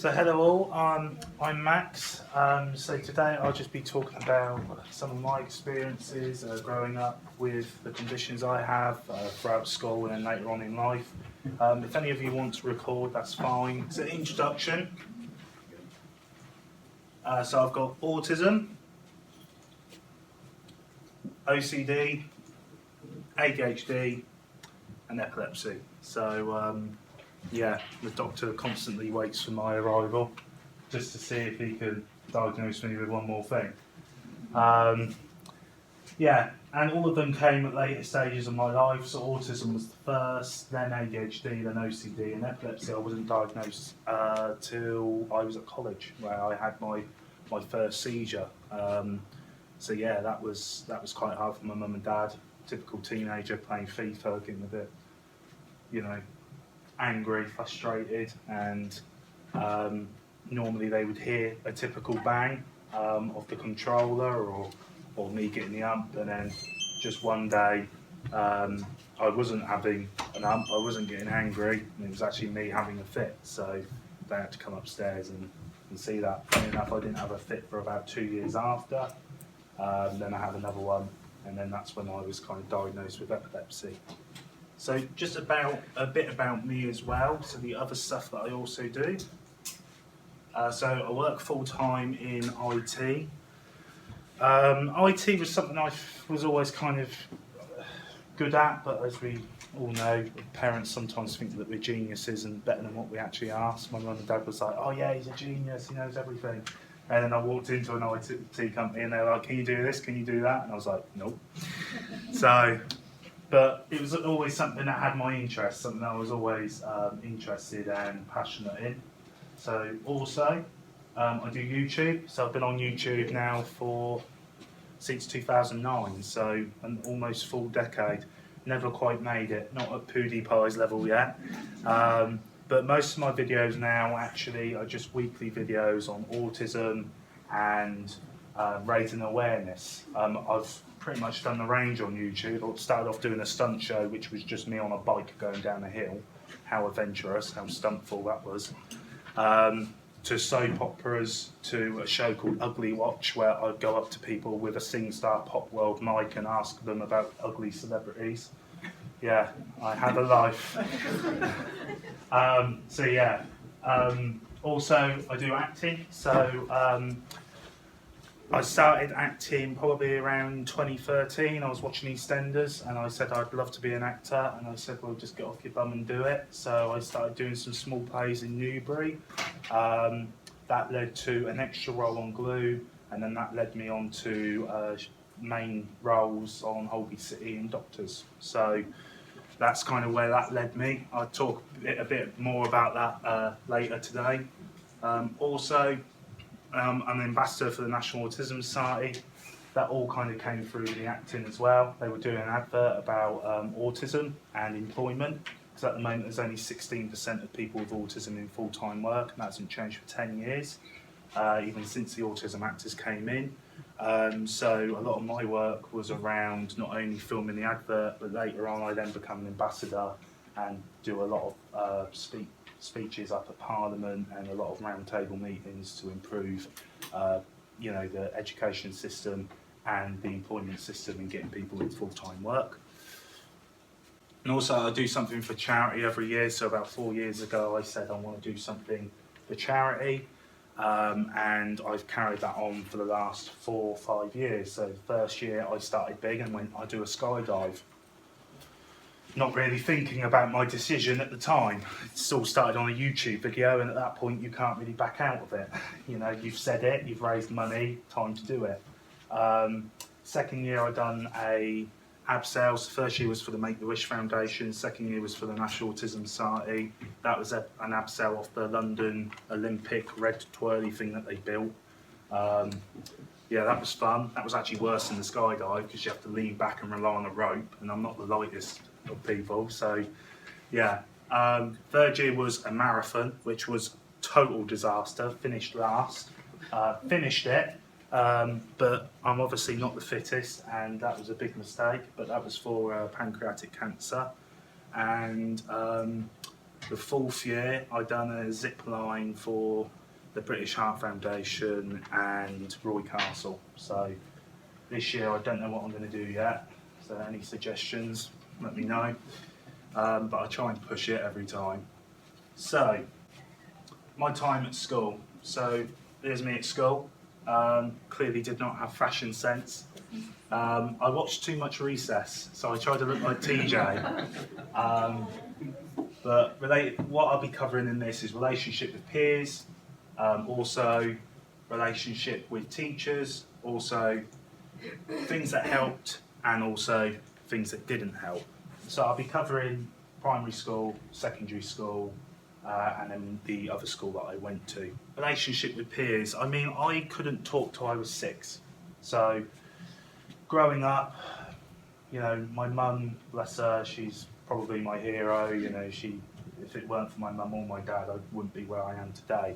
So hello all, I'm Max. So today I'll just be talking about some of my experiences growing up with the conditions I have throughout school and then later on in life. If any of you want to record, that's fine. It's an introduction. So I've got autism, OCD, ADHD and epilepsy. So yeah, the doctor constantly waits for my arrival just to see if he can diagnose me with one more thing. Yeah, and all of them came at later stages of my life. So autism was the first, then ADHD, then OCD, and epilepsy I wasn't diagnosed till I was at college, where I had my first seizure. So yeah, that was quite hard for my mum and dad. Typical teenager playing FIFA, getting a bit, angry, frustrated, and normally they would hear a typical bang of the controller or me getting the ump, and then just one day I wasn't having an ump, I wasn't getting angry, and it was actually me having a fit, so they had to come upstairs and see that. Funny enough, I didn't have a fit for about 2 years after, then I had another one, and then that's when I was kind of diagnosed with epilepsy. So just a bit about me as well, so the other stuff that I also do. So I work full-time in IT. IT was something I was always kind of good at, but as we all know, parents sometimes think that we're geniuses and better than what we actually are. So my mum and dad was like, oh yeah, he's a genius, he knows everything. And then I walked into an IT company and they were like, can you do this, can you do that? And I was like, nope. But it was always something that had my interest, something that I was always interested and passionate in. So also, I do YouTube. So I've been on YouTube now since 2009, so an almost full decade. Never quite made it, not at PewDiePie's level yet. But most of my videos now actually are just weekly videos on autism and raising awareness. I've pretty much done the range on YouTube. I started off doing a stunt show, which was just me on a bike going down a hill. How adventurous, how stuntful that was. To soap operas, to a show called Ugly Watch, where I'd go up to people with a SingStar Pop World mic and ask them about ugly celebrities. Yeah, I have a life. So yeah. Also, I do acting. So I started acting probably around 2013. I was watching EastEnders and I said I'd love to be an actor, and I said, well, just get off your bum and do it. So I started doing some small plays in Newbury. That led to an extra role on Glue, and then that led me on to main roles on Holby City and Doctors. So that's kind of where that led me. I'll talk a bit more about that later today. Also, I'm an ambassador for the National Autism Society. That all kind of came through the acting as well. They were doing an advert about autism and employment, because at the moment there's only 16% of people with autism in full-time work, and that hasn't changed for 10 years, even since the Autism Actors came in. So a lot of my work was around not only filming the advert, but later on I then become an ambassador and do a lot of speeches up at Parliament and a lot of roundtable meetings to improve the education system and the employment system and getting people into full-time work. And also I do something for charity every year. So about 4 years ago I said I want to do something for charity, and I've carried that on for the last 4 or 5 years. So the first year I started big and went, I do a skydive. Not really thinking about my decision at the time. It's all started on a YouTube video, and at that point you can't really back out of it. You've said it, you've raised money, time to do it. Second year I done a abseil. First year was for the Make-A-Wish Foundation, second year was for the National Autism Society. That was an abseil off the London Olympic red twirly thing that they built. Yeah, that was fun. That was actually worse than the skydive, because you have to lean back and rely on a rope, and I'm not the lightest of people, so yeah. Third year was a marathon, which was total disaster. Finished last. Finished it, but I'm obviously not the fittest, and that was a big mistake, but that was for pancreatic cancer. And The 4th year, I done a zip line for the British Heart Foundation and Roy Castle. So this year, I don't know what I'm going to do yet. So any suggestions, let me know. But I try and push it every time. So, my time at school. So there's me at school. Clearly did not have fashion sense. I watched too much Recess, so I tried to look like TJ. But what I'll be covering in this is relationship with peers, also relationship with teachers, also things that helped and also things that didn't help. So I'll be covering primary school, secondary school, and then the other school that I went to. Relationship with peers. I mean, I couldn't talk till I was 6. So growing up, you know, my mum, bless her, she's probably my hero. You know, if it weren't for my mum or my dad, I wouldn't be where I am today.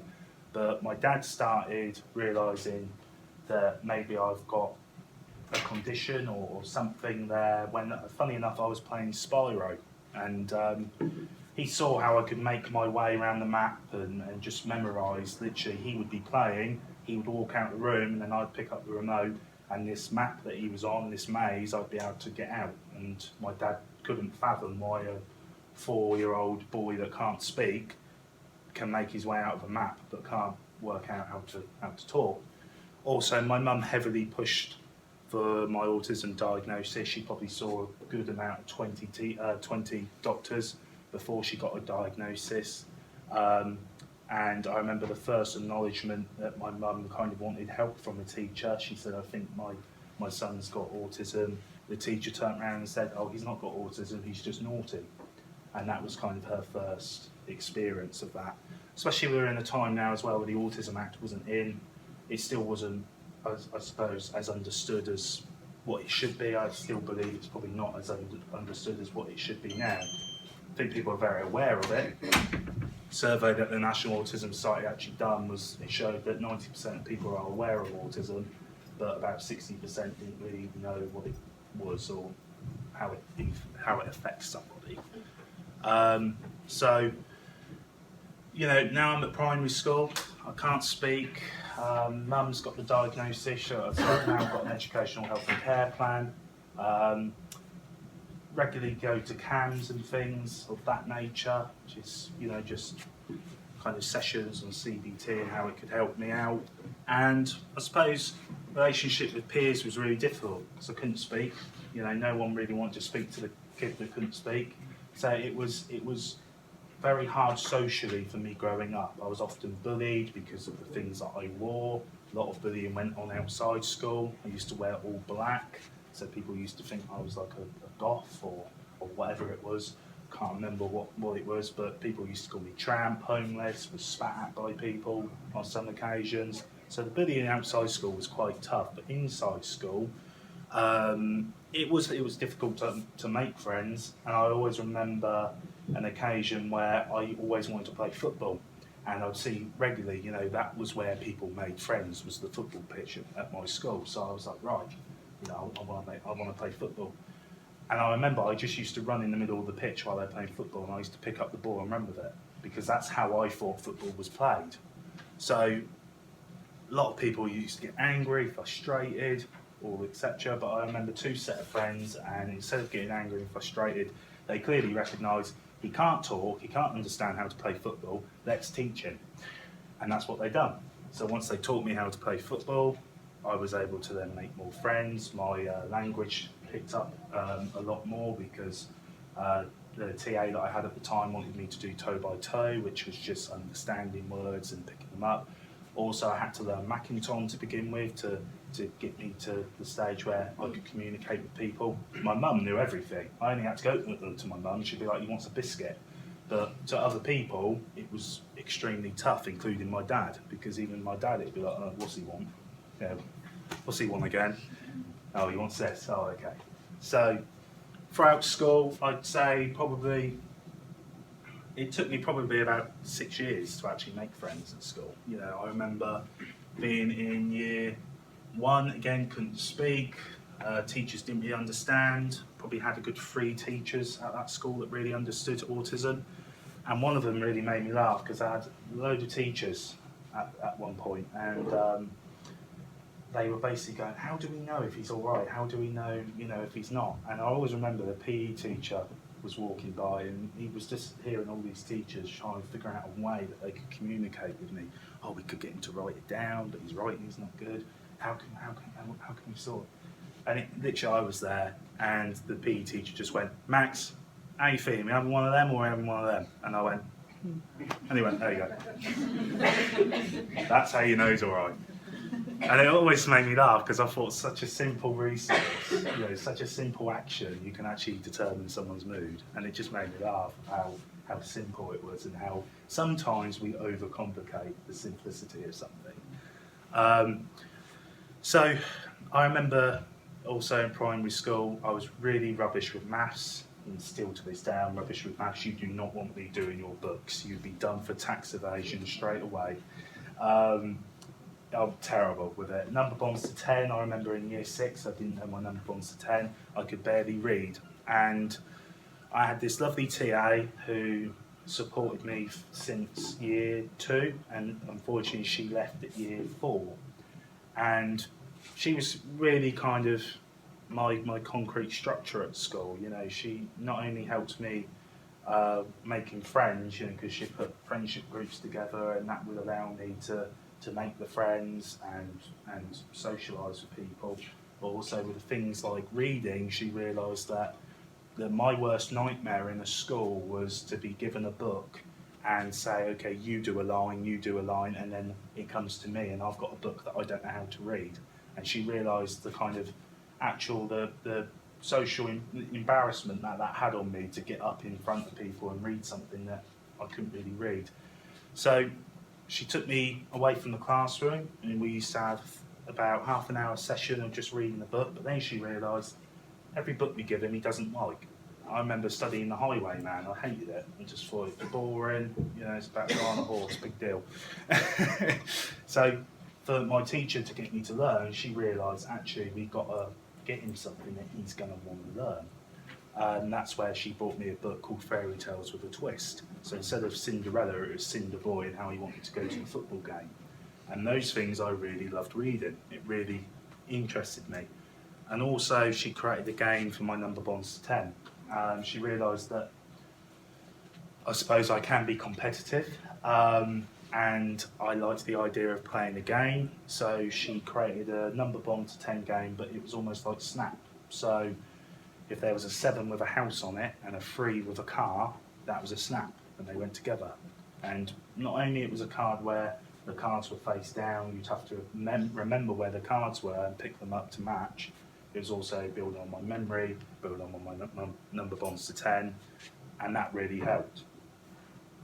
But my dad started realising that maybe I've got a condition or something there when, funny enough, I was playing Spyro, and he saw how I could make my way around the map and just memorise. Literally, he would be playing, he would walk out the room, and then I'd pick up the remote, and this map that he was on, this maze, I'd be able to get out. And my dad couldn't fathom why a 4-year-old boy that can't speak can make his way out of a map but can't work out how to talk. Also, my mum heavily pushed for my autism diagnosis. She probably saw a good amount of 20 doctors before she got a diagnosis. And I remember the first acknowledgement that my mum kind of wanted help from a teacher. She said, I think my son's got autism. The teacher turned around and said, oh, he's not got autism, he's just naughty. And that was kind of her first experience of that. Especially we're in a time now as well where the Autism Act wasn't in. It still wasn't, I suppose, as understood as what it should be. I still believe it's probably not as understood as what it should be now. I think people are very aware of it. Survey that the National Autism Society actually done it showed that 90% of people are aware of autism, but about 60% didn't really know what it was or how it affects somebody. So, you know, now I'm at primary school. I can't speak. Mum's got the diagnosis, so I've now got an educational health and care plan. Regularly go to CAMS and things of that nature, which is, you know, just kind of sessions on CBT and how it could help me out. And I suppose relationship with peers was really difficult because I couldn't speak. You know, no one really wanted to speak to the kid that couldn't speak. So it was very hard socially for me growing up. I was often bullied because of the things that I wore. A lot of bullying went on outside school. I used to wear all black, so people used to think I was like a goth or whatever it was. Can't remember what it was, but people used to call me tramp, homeless, was spat at by people on some occasions. So the bullying outside school was quite tough, but inside school, it was difficult to make friends. And I always remember an occasion where I always wanted to play football, and I'd see regularly, you know, that was where people made friends, was the football pitch at my school. So I was like, right, you know, I want to play football. And I remember I just used to run in the middle of the pitch while they're playing football, and I used to pick up the ball and run with it, because that's how I thought football was played. So a lot of people used to get angry, frustrated, or etc. But I remember 2 set of friends, and instead of getting angry and frustrated, they clearly recognised he can't talk, he can't understand how to play football, let's teach him. And that's what they done. So once they taught me how to play football, I was able to then make more friends. My language picked up a lot more because the TA that I had at the time wanted me to do toe by toe, which was just understanding words and picking them up. Also, I had to learn Macinton to begin with to get me to the stage where I could communicate with people. My mum knew everything. I only had to go to my mum. She'd be like, "He wants a biscuit." But to other people, it was extremely tough, including my dad, because even my dad, it'd be like, "Oh, what's he want? Yeah, what's he want again? Oh, he wants this. Oh, okay." So throughout school, I'd say it took me probably about 6 years to actually make friends at school. You know, I remember being in year 1, again, couldn't speak, teachers didn't really understand, probably had a good 3 teachers at that school that really understood autism. And one of them really made me laugh because I had a load of teachers at one point, and they were basically going, how do we know if he's all right? How do we know, if he's not? And I always remember the PE teacher was walking by, and he was just hearing all these teachers trying to figure out a way that they could communicate with me. Oh, we could get him to write it down, but his writing's not good. How can we sort it? And literally I was there, and the PE teacher just went, Max, how you feeling? We having one of them or we having one of them? And I went, and he went, there you go. That's how you know he's all right. And it always made me laugh because I thought such a simple resource, such a simple action, you can actually determine someone's mood. And it just made me laugh how simple it was, and how sometimes we overcomplicate the simplicity of something. So I remember also in primary school, I was really rubbish with maths, and still to this day I'm rubbish with maths. You do not want me doing your books. You'd be done for tax evasion straight away. I'm terrible with it. Number bonds to 10, I remember in year 6, I didn't know my number bonds to 10. I could barely read. And I had this lovely TA who supported me since year 2, and unfortunately she left at year 4. And she was really kind of my concrete structure at school. She not only helped me making friends, because she put friendship groups together, and that would allow me to make the friends and socialise with people, but also with things like reading. She realised that my worst nightmare in a school was to be given a book and say, okay, you do a line, and then it comes to me and I've got a book that I don't know how to read. And she realised the kind of the social embarrassment that had on me to get up in front of people and read something that I couldn't really read. So she took me away from the classroom, and we used to have about half an hour session of just reading the book. But then she realised every book we give him he doesn't like. I remember studying The Highwayman. I hated it. I just thought it was boring. It's about a guy on a horse, big deal. So for my teacher to get me to learn, she realised actually we've got to get him something that he's going to want to learn. And that's where she bought me a book called Fairy Tales with a Twist. So instead of Cinderella, it was Cinder Boy and how he wanted to go to the football game. And those things I really loved reading. It really interested me. And also she created a game for my number bonds to 10. She realised that I suppose I can be competitive, and I liked the idea of playing a game. So she created a number bond to 10 game, but it was almost like Snap. So if there was a 7 with a house on it and a 3 with a car, that was a snap, and they went together. And not only it was a card where the cards were face down, you'd have to remember where the cards were and pick them up to match. It was also build on my memory, build on my number bonds to 10, and that really helped.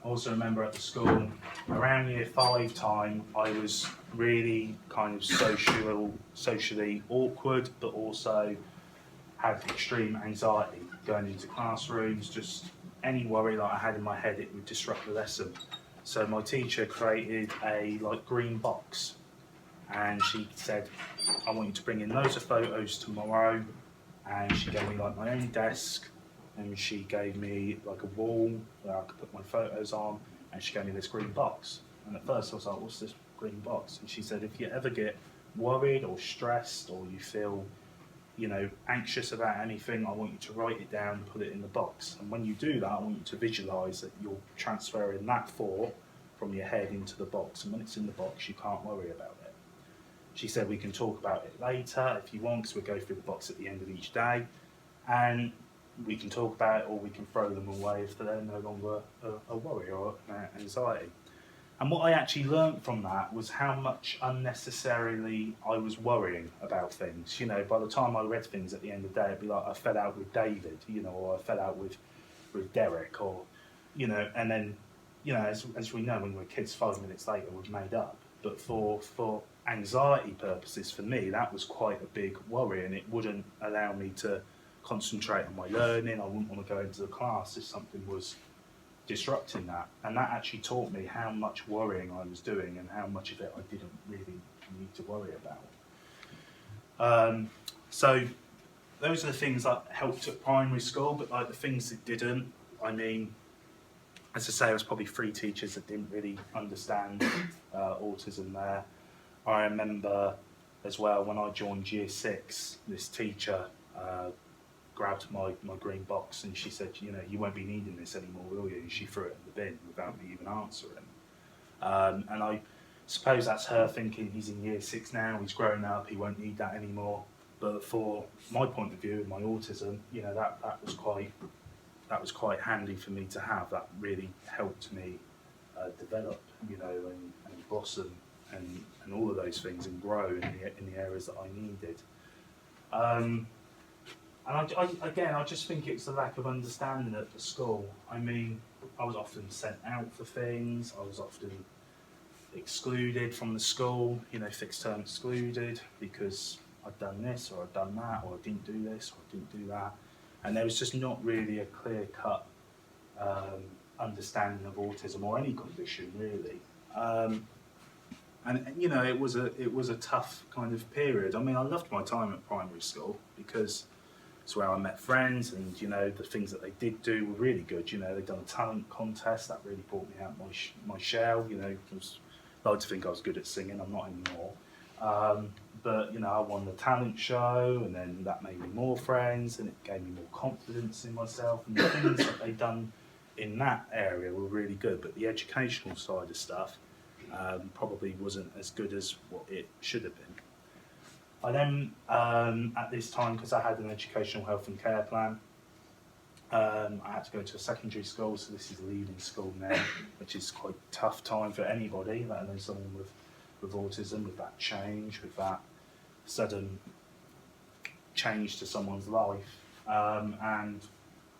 I also remember at the school, around year 5 time, I was really kind of socially awkward, but also had extreme anxiety going into classrooms. Just any worry that I had in my head, it would disrupt the lesson. So my teacher created a green box, and she said, I want you to bring in loads of photos tomorrow. And she gave me my own desk, and she gave me a wall where I could put my photos on, and she gave me this green box. And at first I was like, what's this green box? And she said, if you ever get worried or stressed, or you feel anxious about anything, I want you to write it down and put it in the box. And when you do that, I want you to visualise that you're transferring that thought from your head into the box. And when it's in the box, you can't worry about it. She said we can talk about it later if you want, because we'll go through the box at the end of each day. And we can talk about it, or we can throw them away if they're no longer a worry or anxiety. And what I actually learned from that was how much unnecessarily I was worrying about things. By the time I read things at the end of the day, it'd be like I fell out with David, or I fell out with Derek, or, and then, as we know, when we're kids, 5 minutes later, we've made up. But for anxiety purposes, for me, that was quite a big worry, and it wouldn't allow me to concentrate on my learning. I wouldn't want to go into the class if something was disrupting that. And that actually taught me how much worrying I was doing and how much of it I didn't really need to worry about. So those are the things that helped at primary school, but the things that didn't, as I say, there was probably 3 teachers that didn't really understand autism there. I remember as well when I joined year 6, this teacher grabbed my green box and she said, you know, you won't be needing this anymore, will you? And she threw it in the bin without me even answering. And I suppose that's her thinking, he's in year 6 now, he's grown up, he won't need that anymore. But for my point of view and my autism, you know, that was quite handy for me to have. That really helped me develop, you know, and blossom and all of those things and grow in the areas that I needed. And I just think it's the lack of understanding at the school. I mean, I was often sent out for things, I was often excluded from the school, you know, fixed term excluded because I'd done this or I'd done that, or I didn't do this or I didn't do that. And there was just not really a clear-cut understanding of autism or any condition, really. And you know, it was a tough kind of period. I mean, I loved my time at primary school because it's where I met friends, and you know, the things that they did do were really good. You know, they'd done a talent contest that really brought me out my shell. You know, I like to think I was good at singing. I'm not anymore. But you know, I won the talent show, and then that made me more friends, and it gave me more confidence in myself. And the things that they'd done in that area were really good. But the educational side of stuff probably wasn't as good as what it should have been. I then, at this time, because I had an educational health and care plan, I had to go to a secondary school, so this is leaving school now, which is quite a tough time for anybody, let alone someone with autism, with that change, with that sudden change to someone's life. And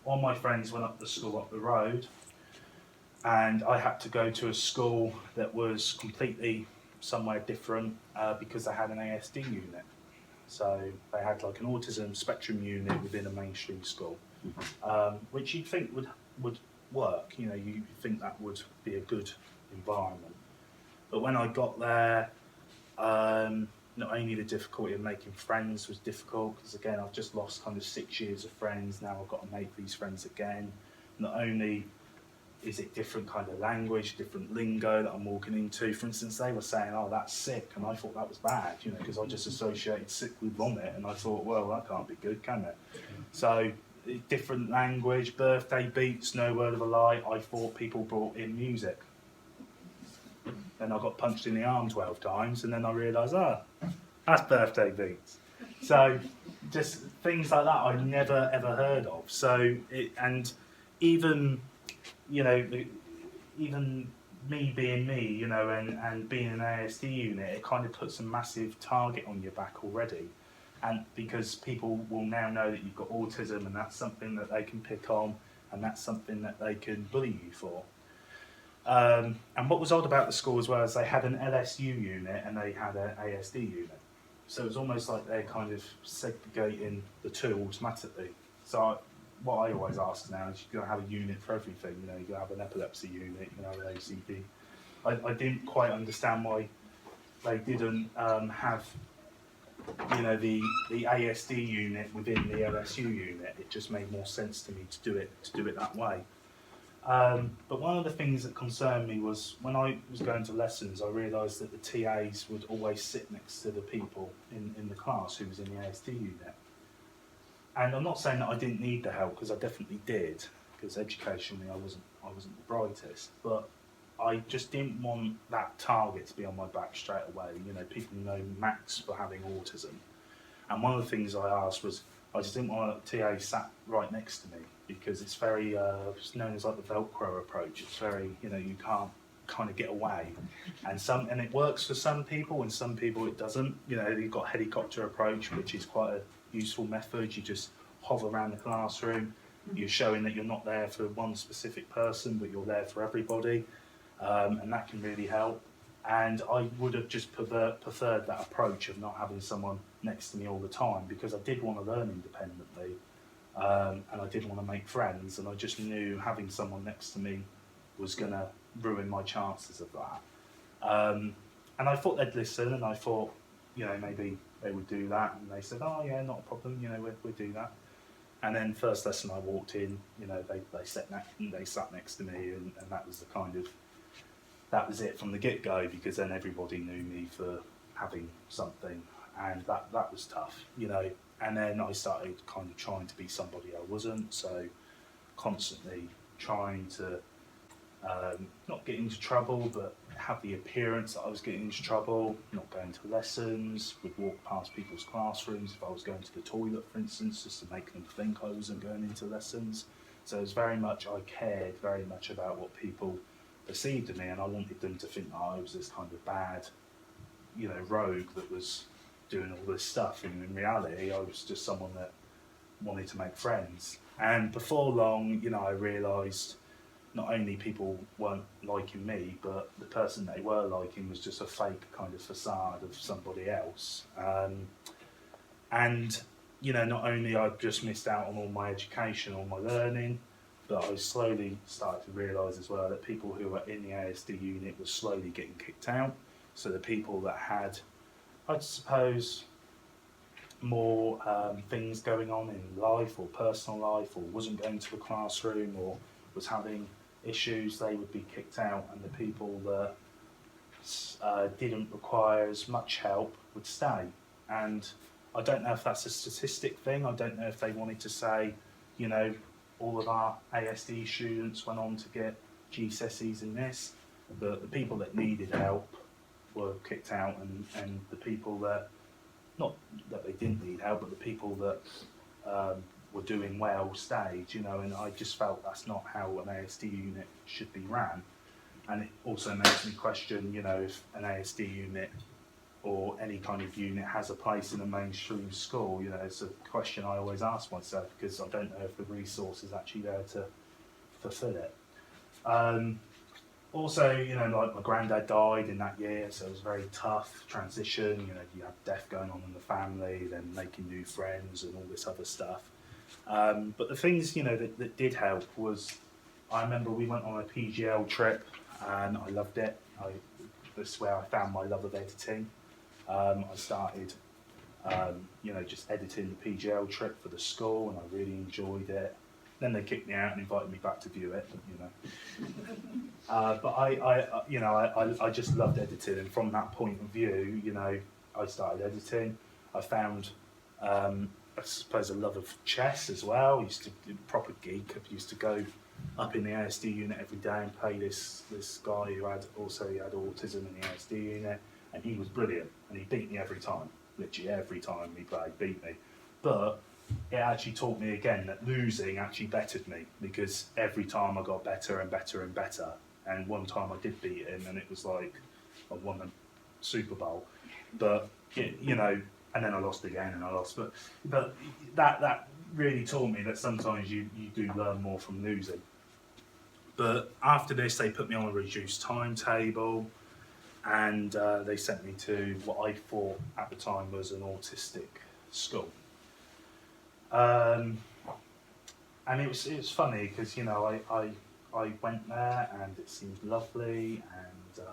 all my friends went up the school up the road, and I had to go to a school that was completely somewhere different because they had an ASD unit. So they had like an autism spectrum unit within a mainstream school, which you'd think would work. You know, you think that would be a good environment. But when I got there, not only the difficulty of making friends was difficult, because again, I've just lost kind of 6 years of friends. Now I've got to make these friends again. Not only is it different kind of language, different lingo that I'm walking into. For instance, they were saying, oh, that's sick, and I thought that was bad, you know, because I just associated sick with vomit, and I thought, well, that can't be good, can it? So, different language, birthday beats, no word of a lie. I thought people brought in music. Then I got punched in the arm 12 times, and then I realised, that's birthday beats. So, just things like that I never ever heard of. So, and even, you know, even me being me, you know, and being an ASD unit, it kind of puts a massive target on your back already. And because people will now know that you've got autism, and that's something that they can pick on, and that's something that they can bully you for. And what was odd about the school as well is they had an LSU unit and they had an ASD unit. So it was almost like they're kind of segregating the two automatically. So what I always ask now is you're going to have a unit for everything. You know, you're going to have an epilepsy unit, you know, an OCD. I didn't quite understand why they didn't have, you know, the ASD unit within the LSU unit. It just made more sense to me to do it that way. But one of the things that concerned me was when I was going to lessons, I realised that the TAs would always sit next to the people in the class who was in the ASD unit. And I'm not saying that I didn't need the help, because I definitely did, because educationally I wasn't the brightest, but I just didn't want that target to be on my back straight away. You know, people know Max for having autism. And one of the things I asked was, I just didn't want a TA sat right next to me, because it's very, it's known as like the Velcro approach. It's very, you know, you can't kind of get away. And it works for some people, and some people it doesn't. You know, you've got helicopter approach, which is quite a useful method. You just hover around the classroom. You're showing that you're not there for one specific person, but you're there for everybody. And that can really help. And I would have just preferred that approach of not having someone next to me all the time, because I did want to learn independently, and I did want to make friends, and I just knew having someone next to me was going to ruin my chances of that. And I thought they'd listen, and I thought, you know, maybe they would do that, and they said, oh yeah, not a problem, you know, we'll do that. And then first lesson I walked in, you know, they sat next to me, and that was the kind of, that was it from the get-go, because then everybody knew me for having something, and that was tough, you know. And then I started kind of trying to be somebody I wasn't, so constantly trying to not get into trouble, but have the appearance that I was getting into trouble, not going to lessons, would walk past people's classrooms if I was going to the toilet, for instance, just to make them think I wasn't going into lessons. So it was very much, I cared very much about what people perceived of me, and I wanted them to think that I was this kind of bad, you know, rogue that was doing all this stuff. And in reality, I was just someone that wanted to make friends. And before long, you know, I realised not only people weren't liking me, but the person they were liking was just a fake kind of facade of somebody else. And, you know, not only I just missed out on all my education, all my learning, but I slowly started to realise as well that people who were in the ASD unit were slowly getting kicked out. So the people that had, I suppose, more things going on in life or personal life, or wasn't going to the classroom, or was having issues, they would be kicked out, and the people that didn't require as much help would stay. And I don't know if that's a statistic thing. I don't know if they wanted to say, you know, all of our ASD students went on to get GCSEs in this, but the people that needed help were kicked out, and the people that, not that they didn't need help, but the people that were doing well stayed, you know. And I just felt that's not how an ASD unit should be ran. And it also makes me question, you know, if an ASD unit or any kind of unit has a place in a mainstream school. You know, it's a question I always ask myself, because I don't know if the resource is actually there to fulfill it. Also, you know, like my granddad died in that year, so it was a very tough transition. You know, you have death going on in the family, then making new friends and all this other stuff. But the things, you know, that did help was, I remember we went on a PGL trip, and I loved it. That's where I found my love of editing. I started, you know, just editing the PGL trip for the school, and I really enjoyed it. Then they kicked me out and invited me back to view it, you know. But I just loved editing, and from that point of view, you know, I started editing. I found, I suppose, a love of chess as well. I used to be a proper geek. I used to go up in the ASD unit every day and play this guy who had autism in the ASD unit, and he was brilliant, and he beat me every time. Literally every time we played, beat me. But it actually taught me again that losing actually bettered me, because every time I got better and better and better. And one time I did beat him, and it was like I won the Super Bowl. But you know, and then I lost again, and I lost. But that really taught me that sometimes you do learn more from losing. But after this, they put me on a reduced timetable, and they sent me to what I thought at the time was an autistic school. And it was funny, because, you know, I went there, and it seemed lovely, and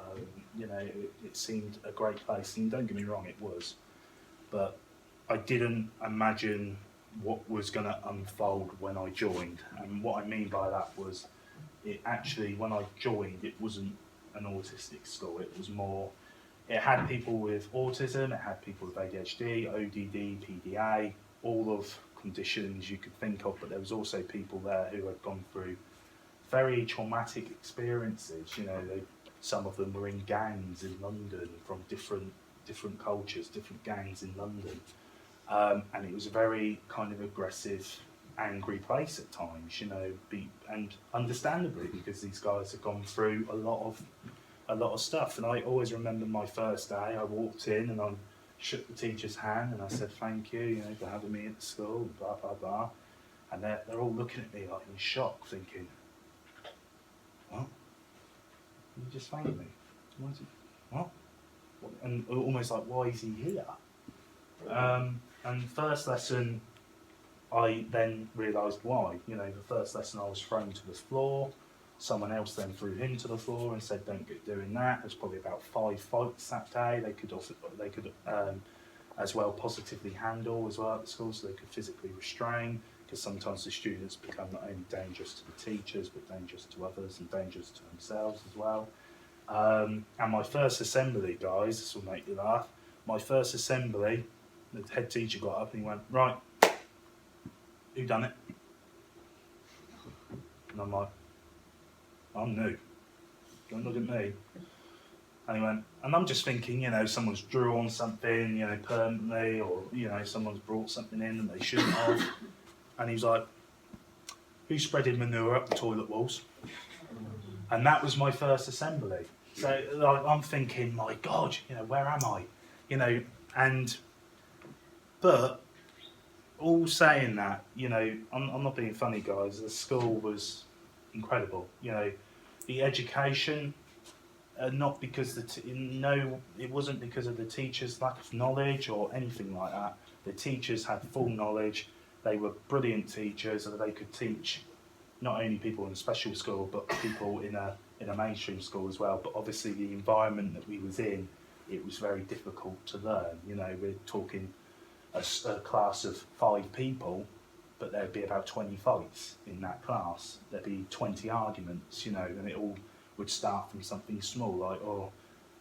you know, it seemed a great place. And don't get me wrong, it was, but I didn't imagine what was going to unfold when I joined. And what I mean by that was, it actually, when I joined, it wasn't an autistic school. It was more, it had people with autism, it had people with ADHD, ODD, PDA, all of conditions you could think of, but there was also people there who had gone through very traumatic experiences. You know, some of them were in gangs in London from different cultures, different gangs in London, and it was a very kind of aggressive, angry place at times. You know, and understandably, because these guys had gone through a lot of stuff. And I always remember my first day. I walked in and I shook the teacher's hand and I said, "Thank you, you know, for having me at the school," blah blah blah. And they're all looking at me like in shock, thinking, "What? You just thanked me? What? And almost like, why is he here?" And first lesson, I then realised why. You know, the first lesson I was thrown to the floor. Someone else then threw him to the floor and said, "Don't get doing that." There's probably about 5 fights that day. They could as well positively handle as well at the school, so they could physically restrain. because sometimes the students become not only dangerous to the teachers, but dangerous to others and dangerous to themselves as well. And my first assembly, guys, this will make you laugh, my first assembly, the head teacher got up and he went, right, who done it? And I'm like, I'm new, don't look at me. And he went, and I'm just thinking, you know, someone's drawn something, you know, permanently, or, you know, someone's brought something in that they shouldn't have. And he was like, who's spreading manure up the toilet walls? And that was my first assembly. So like, I'm thinking, my God, you know, where am I? You know, but all saying that, you know, I'm not being funny, guys, the school was incredible. You know, the education, not because it wasn't because of the teachers' lack of knowledge or anything like that. The teachers had full knowledge. They were brilliant teachers, and they could teach not only people in a special school, but people in a mainstream school as well. But obviously, the environment that we was in, it was very difficult to learn. You know, we're talking a class of 5 people, but there'd be about 20 fights in that class. There'd be 20 arguments, you know, and it all would start from something small, like, oh,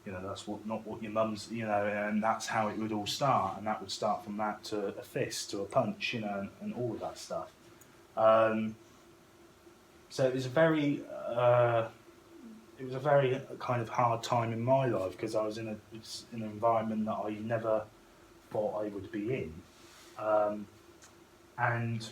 you know, that's not what your mum's, you know, and that's how it would all start, and that would start from that to a fist, to a punch, you know, and all of that stuff. So it was a very kind of hard time in my life, because I was in an environment that I never thought I would be in. And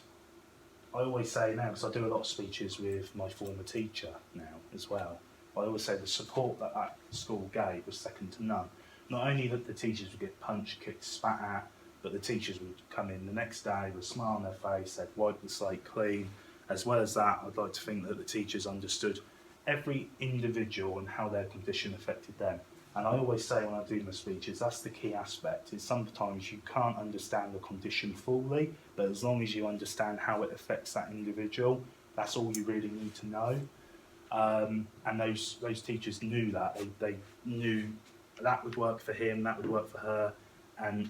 I always say now, because I do a lot of speeches with my former teacher now as well, I always say the support that that school gave was second to none. Not only that the teachers would get punched, kicked, spat at, but the teachers would come in the next day with a smile on their face, they'd wipe the slate clean. As well as that, I'd like to think that the teachers understood every individual and how their condition affected them. And I always say when I do my speeches, that's the key aspect, is sometimes you can't understand the condition fully, but as long as you understand how it affects that individual, that's all you really need to know. And those teachers knew that. They knew that would work for him, that would work for her, and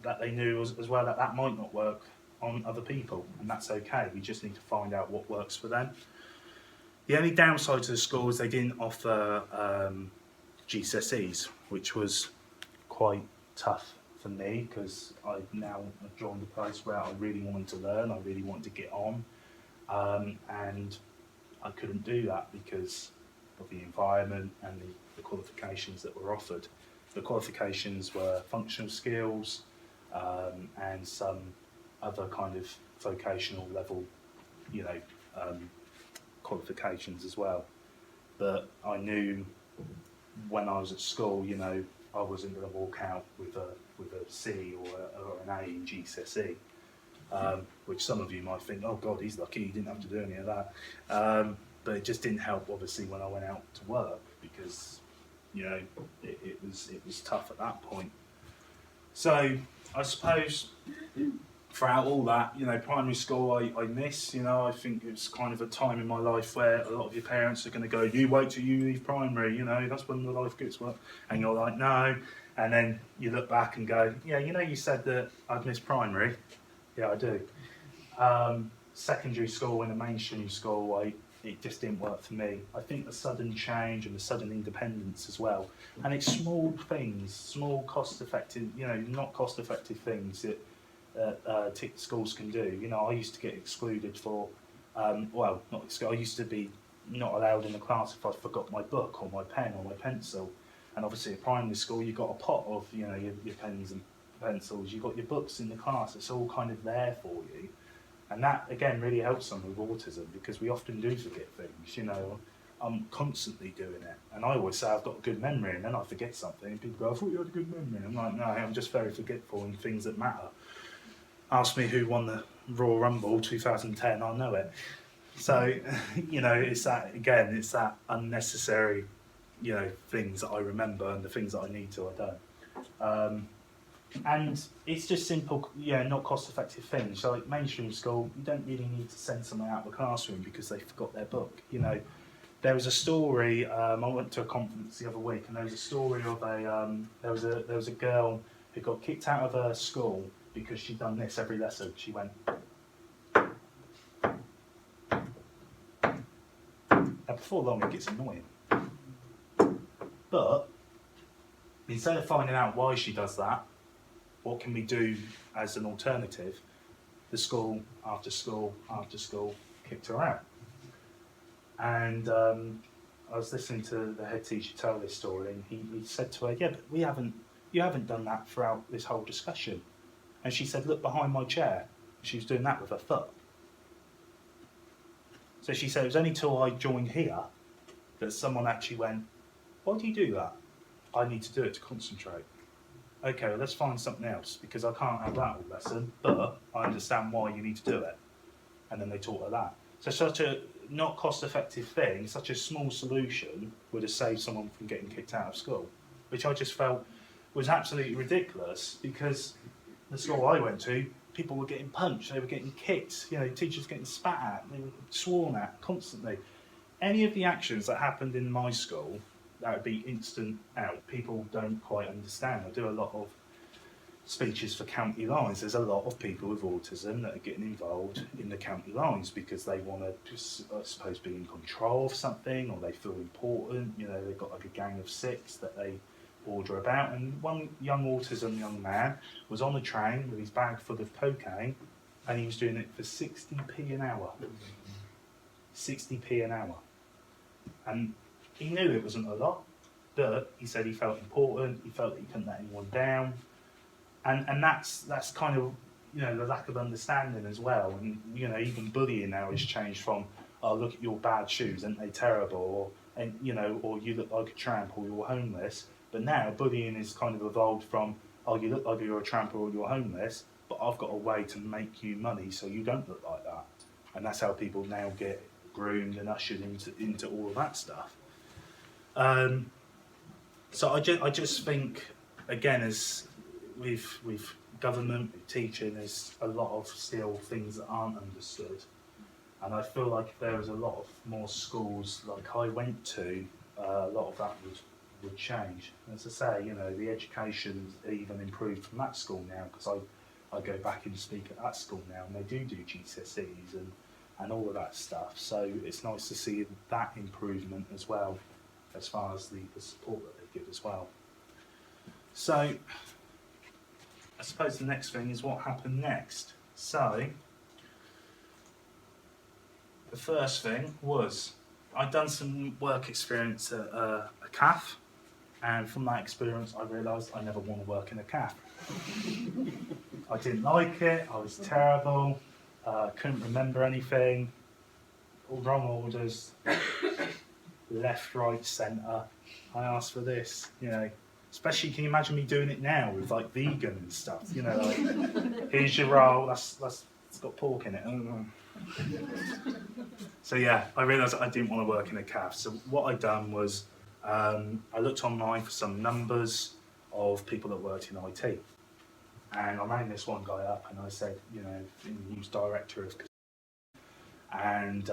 that they knew as well that might not work on other people, and that's okay. We just need to find out what works for them. The only downside to the school is they didn't offer GCSEs, which was quite tough for me, because I've now joined a place where I really wanted to learn, I really wanted to get on, and I couldn't do that because of the environment and the qualifications that were offered. The qualifications were functional skills and some other kind of vocational level, you know, qualifications as well. But I knew when I was at school, you know, I wasn't going to walk out with a C or an A in GCSE, which some of you might think, oh God, he's lucky he didn't have to do any of that. But it just didn't help, obviously, when I went out to work, because, you know, it was tough at that point. So I suppose throughout all that, you know, primary school I miss, you know, I think it's kind of a time in my life where a lot of your parents are going to go, you wait till you leave primary, you know, that's when the life gets work. And you're like, no. And then you look back and go, yeah, you know, you said that I'd miss primary. Yeah, I do. Secondary school and a mainstream school, it just didn't work for me. I think the sudden change and the sudden independence as well. And it's small things, small cost-effective, you know, not cost-effective things that schools can do. You know, I used to get excluded for, well, not excluded, I used to be not allowed in the class if I forgot my book or my pen or my pencil. And obviously at primary school, you've got a pot of, you know, your pens and pencils, you've got your books in the class, it's all kind of there for you. And that, again, really helps someone with autism, because we often do forget things, you know. I'm constantly doing it. And I always say I've got a good memory, and then I forget something, and people go, I thought you had a good memory. I'm like, no, I'm just very forgetful in things that matter. Ask me who won the Royal Rumble 2010, I'll know it. So, you know, it's that, again, it's that unnecessary, you know, things that I remember, and the things that I need to, I don't. And it's just simple, yeah, not cost-effective things. So, like mainstream school, you don't really need to send someone out of the classroom because they forgot their book. You know, there was a story. I went to a conference the other week, and there was a story of there was a girl who got kicked out of her school because she'd done this every lesson. She went, before long it gets annoying. But instead of finding out why she does that, what can we do as an alternative? The school, after school, after school, kicked her out. And I was listening to the head teacher tell this story, and he said to her, yeah, but you haven't done that throughout this whole discussion. And she said, look behind my chair. She was doing that with her foot. So she said, it was only till I joined here that someone actually went, why do you do that? I need to do it to concentrate. Okay, well, let's find something else, because I can't have that all lesson, but I understand why you need to do it. And then they taught her that. So such a not cost-effective thing, such a small solution would have saved someone from getting kicked out of school, which I just felt was absolutely ridiculous, because the school I went to, people were getting punched, they were getting kicked, teachers getting spat at, they were sworn at constantly. Any of the actions that happened in my school, that would be instant out. People don't quite understand. I do a lot of speeches for county lines. There's a lot of people with autism that are getting involved in the county lines because they want to just, I suppose, be in control of something, or they feel important. They've got like a gang of 6 that they order about. And one young man was on the train with his bag full of cocaine, and he was doing it for 60p an hour. 60p an hour. And he knew it wasn't a lot, but he said he felt important, he felt that he couldn't let anyone down. And that's kind of, the lack of understanding as well. And, even bullying now has changed from, oh, look at your bad shoes, aren't they terrible? Or you look like a tramp, or you're homeless. But now bullying is kind of evolved from, oh, you look like you're a tramp or you're homeless, but I've got a way to make you money so you don't look like that. And that's how people now get groomed and ushered into all of that stuff. So I just think, again, as with government, with teaching, there's a lot of still things that aren't understood. And I feel like if there was a lot of more schools like I went to, a lot of that would change. As I say, the education's even improved from that school now, because I go back and speak at that school now, and they do GCSEs and all of that stuff. So it's nice to see that improvement as well, as far as the support that they give as well. So I suppose the next thing is what happened next. So the first thing was I'd done some work experience at a CAF, and from that experience I realised I never want to work in a CAF. I didn't like it, I was terrible, couldn't remember anything, all wrong orders, left, right, centre. I asked for this, especially, can you imagine me doing it now with like vegan and stuff, like, here's your roll, it's got pork in it. So yeah, I realised I didn't want to work in a CAF. So what I'd done was I looked online for some numbers of people that worked in IT, and I rang this one guy up and I said, he was director of, and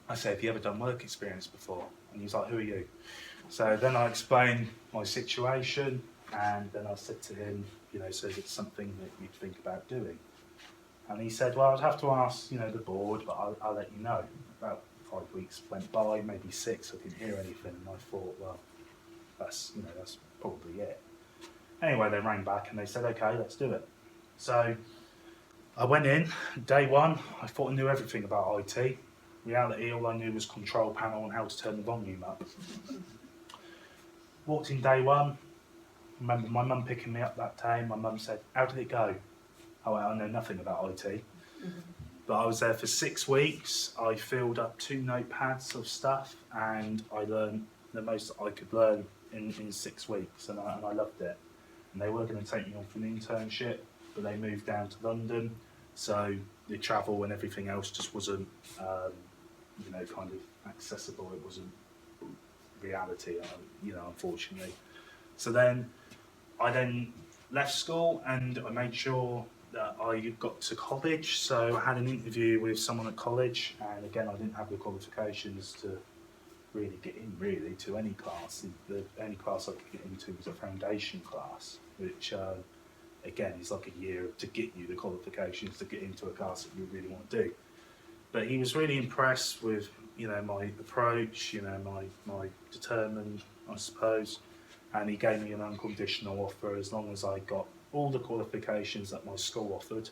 I said, have you ever done work experience before? And he was like, who are you? So then I explained my situation, and then I said to him, so is it something that you'd think about doing? And he said, well, I'd have to ask, the board, but I'll let you know. About 5 weeks went by, maybe 6, I didn't hear anything, and I thought, well, that's probably it. Anyway, they rang back and they said, okay, let's do it. So I went in, day one, I thought I knew everything about IT. Reality, all I knew was control panel and how to turn the volume up. Walked in day one, remember my mum picking me up that day, my mum said, how did it go? I went, I know nothing about IT. But I was there for 6 weeks, I filled up 2 notepads of stuff, and I learned the most I could learn in 6 weeks, and I loved it. And they were going to take me on for an internship, but they moved down to London, so the travel and everything else just wasn't, kind of accessible. It wasn't reality, unfortunately. So then I left school, and I made sure that I got to college. So I had an interview with someone at college, and again, I didn't have the qualifications to really get in to any class. The only class I could get into was a foundation class, which again is like a year to get you the qualifications to get into a class that you really want to do. But he was really impressed with my approach, my determined, I suppose. And he gave me an unconditional offer as long as I got all the qualifications that my school offered,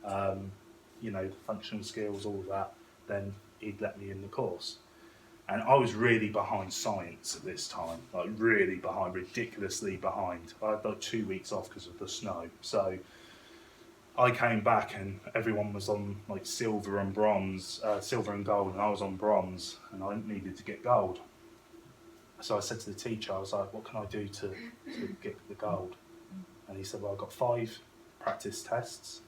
the functional skills, all of that, then he'd let me in the course. And I was really behind science at this time, like really behind, ridiculously behind. I had like 2 weeks off because of the snow. So I came back and everyone was on like silver and gold, and I was on bronze, and I needed to get gold. So I said to the teacher, I was like, what can I do to get the gold? And he said, well, I've got 5 practice tests,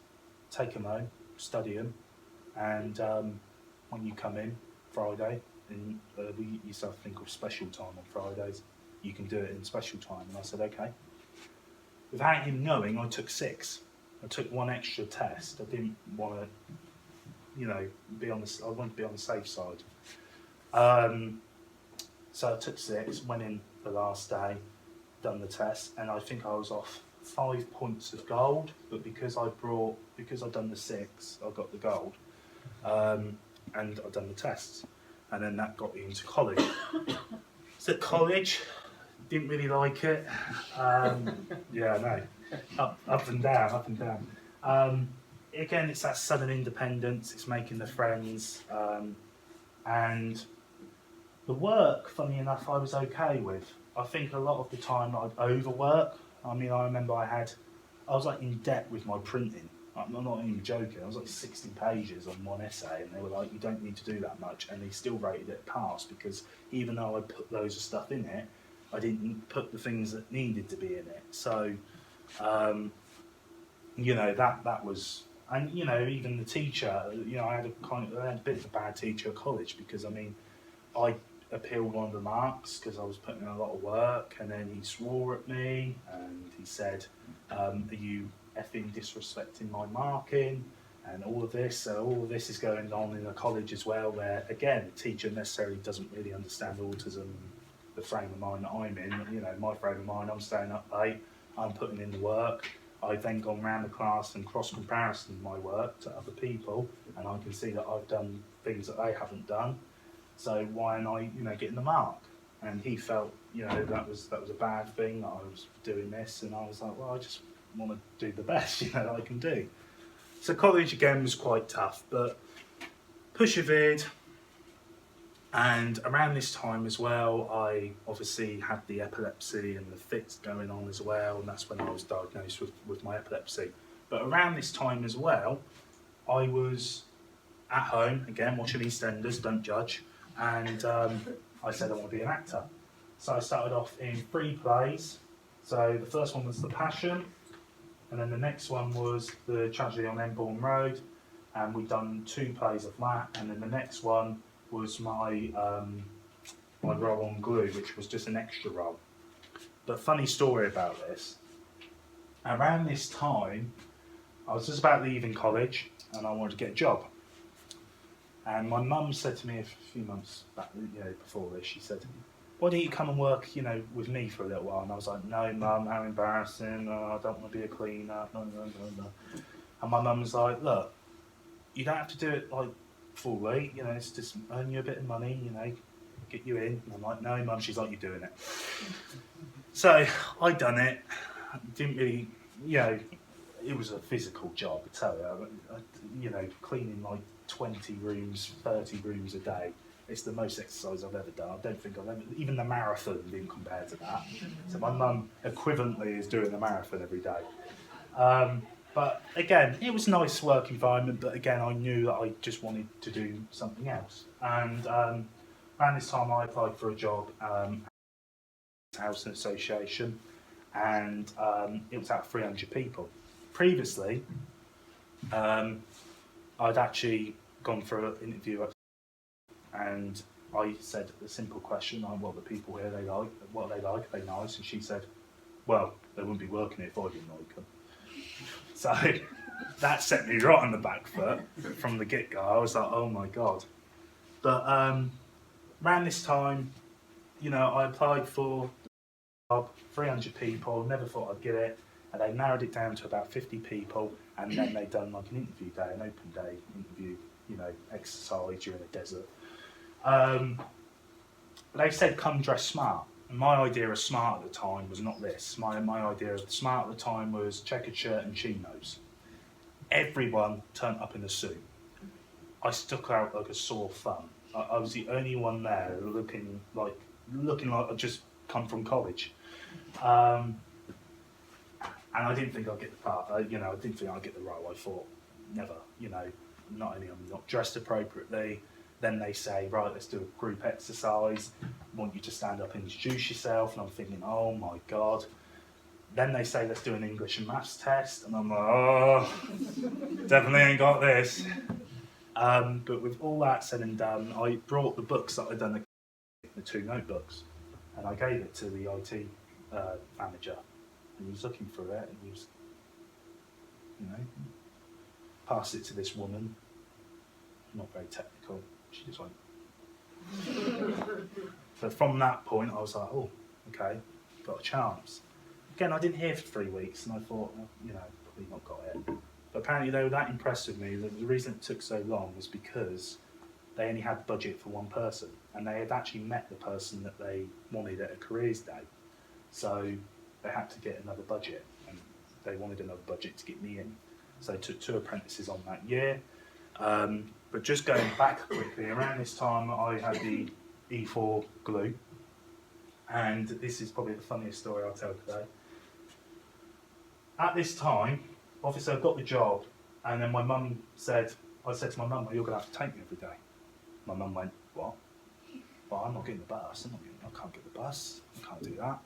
take them home, study them, and when you come in Friday, and we used to have a thing called special time on Fridays, you can do it in special time. And I said, okay. Without him knowing, I took 6. I took 1 extra test. I didn't want to, I wanted to be on the safe side. So I took 6, went in the last day, done the test, and I think I was off 5 points of gold, but because I'd done the 6, I got the gold, and I'd done the tests, and then that got me into college. So at college, didn't really like it. Up and down. Again, it's that sudden independence, it's making the friends, and the work, funny enough, I was okay with. I think a lot of the time I'd overwork. I mean, I remember I was like in debt with my printing. I'm not even joking. I was like 60 pages on one essay, and they were like, you don't need to do that much. And they still rated it pass because even though I put loads of stuff in it, I didn't put the things that needed to be in it. So, that was, and even the teacher, I had a bit of a bad teacher at college because I appealed one of the marks because I was putting in a lot of work, and then he swore at me and he said, are you effing disrespecting my marking and all of this. So all of this is going on in a college as well, where again the teacher necessarily doesn't really understand autism, the frame of mind that I'm in. My frame of mind, I'm staying up late, I'm putting in the work. I've then gone around the class and cross-comparison my work to other people, and I can see that I've done things that they haven't done. So why am I, getting the mark? And he felt, that was a bad thing that I was doing this, and I was like, well, I just want to do the best, that I can do. So college again was quite tough, but persevered. And around this time as well, I obviously had the epilepsy and the fits going on as well, and that's when I was diagnosed with my epilepsy. But around this time as well, I was at home, again, watching EastEnders, don't judge, and I said I want to be an actor. So I started off in 3 plays. So the first one was The Passion, and then the next one was The Tragedy on Embourne Road, and we'd done 2 plays of that, and then the next one was my role on Glue, which was just an extra role. But funny story about this, around this time, I was just about leaving college and I wanted to get a job. And my mum said to me a few months back, before this, she said, why don't you come and work, with me for a little while? And I was like, no, Mum, how embarrassing, I don't want to be a cleaner, no. And my mum was like, look, you don't have to do it like fully, it's just earn you a bit of money, get you in. And I'm like, no, Mum. She's like, you're doing it. So I done it. Didn't really, it was a physical job, I tell you. Cleaning like 20 rooms, 30 rooms a day. It's the most exercise I've ever done. I don't think I've ever, even the marathon didn't compare to that. So my mum equivalently is doing the marathon every day. But again, it was a nice work environment, but again, I knew that I just wanted to do something else. And around this time, I applied for a job at the Housing Association, and it was at 300 people. Previously, I'd actually gone for an interview, and I said a simple question, what the people here, what are they like, are they nice? And she said, well, they wouldn't be working if I didn't like them. So that set me right on the back foot from the get-go. I was like, oh my God. But around this time, I applied for a job, 300 people, never thought I'd get it. And they narrowed it down to about 50 people. And then they done like an interview day, an open day interview, exercise during the desert. They said come dress smart. And my idea of smart at the time was not this. My idea of smart at the time was checkered shirt and chinos. Everyone turned up in a suit. I stuck out like a sore thumb. I was the only one there looking like I'd just come from college. And I didn't think I'd get the part. I didn't think I'd get the role. I thought, never. Not only am I not dressed appropriately, then they say, right, let's do a group exercise. I want you to stand up and introduce yourself. And I'm thinking, oh my God. Then they say, let's do an English and maths test. And I'm like, oh, definitely ain't got this. But with all that said and done, I brought the books that I'd done, the 2 notebooks, and I gave it to the IT manager. And he was looking through it, and he was, passed it to this woman, not very technical. She just went. So from that point, I was like, oh, okay, got a chance. Again, I didn't hear for 3 weeks, and I thought, well, probably not got it. But apparently they were that impressed with me that the reason it took so long was because they only had budget for one person, and they had actually met the person that they wanted at a careers day. So they had to get another budget, and they wanted another budget to get me in. So they took 2 apprentices on that year. But just going back quickly, around this time I had the E4 glue, and this is probably the funniest story I'll tell today. At this time, obviously I got the job, and then I said to my mum, well, you're going to have to take me every day. My mum went, what? Well, I'm not getting the bus, I can't get the bus, I can't do that.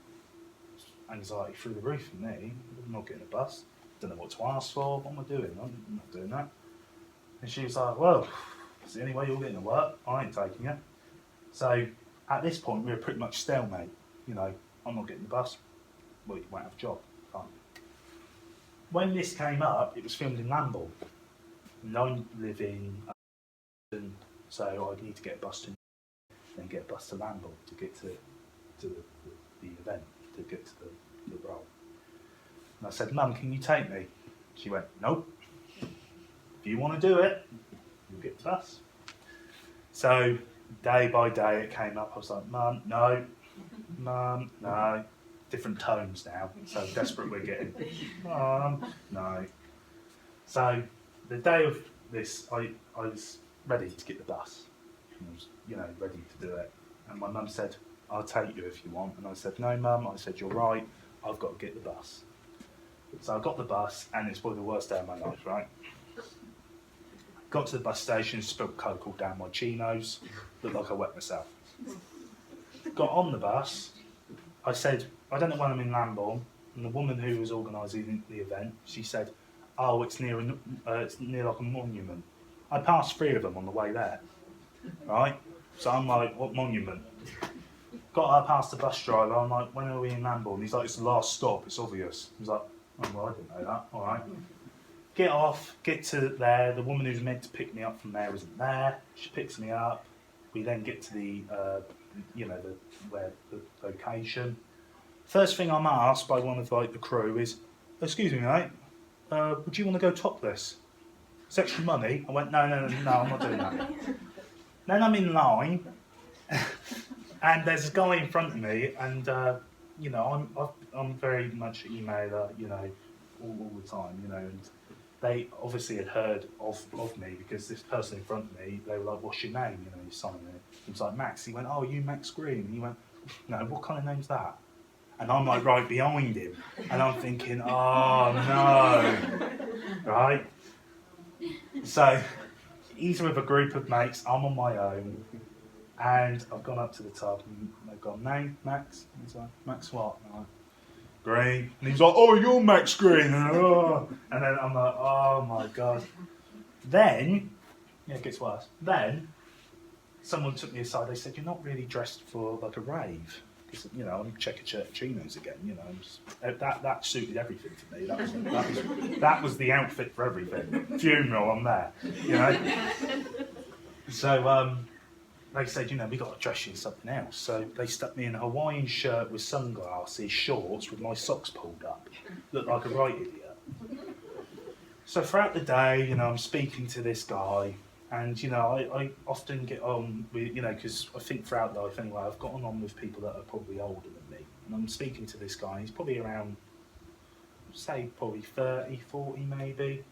Anxiety through the roof for me, I'm not getting a bus, don't know what to ask for, what am I doing? I'm not doing that. And she was like, well, it's the only way you're getting to work, I ain't taking it. So at this point we were pretty much stalemate, I'm not getting the bus, well, you won't have a job, can't you? When this came up, it was filmed in Lambourne, and I live in London, so I'd need to get a bus to then get a bus to Lambourne to get to the event, to get to the role. And I said, Mum, can you take me? She went, nope. If you want to do it, you'll get the bus. So day by day it came up. I was like, Mum, no. Mum, no. Different tones now, so desperate we're getting. Mum, no. So the day of this, I was ready to get the bus. I was, ready to do it. And my mum said, I'll take you if you want. And I said, no, Mum. I said, you're right. I've got to get the bus. So I got the bus, and it's probably the worst day of my life, right? Got to the bus station, spilled Coke all down my chinos, looked like I wet myself. Got on the bus, I said, I don't know when I'm in Lambourne, and the woman who was organising the event, she said, oh, it's near like a monument. I passed 3 of them on the way there, right? So I'm like, what monument? Got her past the bus driver, I'm like, when are we in Lambourne? He's like, it's the last stop, it's obvious. He's like, oh, well, I didn't know that, all right. Get off, get to there, the woman who's meant to pick me up from there isn't there, she picks me up, we then get to the location. First thing I'm asked by one of the crew is, excuse me mate, would you want to go topless? It's extra money. I went, no, I'm not doing that. Then I'm in line, and there's a guy in front of me, and I'm very much an emailer, all the time, and they obviously had heard of me because this person in front of me, they were like, what's your name? He's signing it. He was like, Max. He went, oh, are you Max Green? He went, no, what kind of name's that? And I'm like right behind him, and I'm thinking, oh no, right? So he's with a group of mates, I'm on my own, and I've gone up to the top, and they've gone, name, Max? And he's like, Max what? And I'm like, Green. And he's like, oh, you're Max Green. And then I'm like, oh my God. Then, it gets worse. Then, someone took me aside, they said, you're not really dressed for like a rave. Because, I'm checkered shirt chinos again, that suited everything to me. That was the outfit for everything. Funeral, I'm there, So, they said, we got to dress you in something else. So they stuck me in a Hawaiian shirt with sunglasses, shorts, with my socks pulled up. Looked like a right idiot. So throughout the day, I'm speaking to this guy, And, you know, I often get on with, you know, because I think throughout life anyway, I've gotten on with people that are probably older than me. And I'm speaking to this guy, he's probably around, say, probably 30, 40 maybe.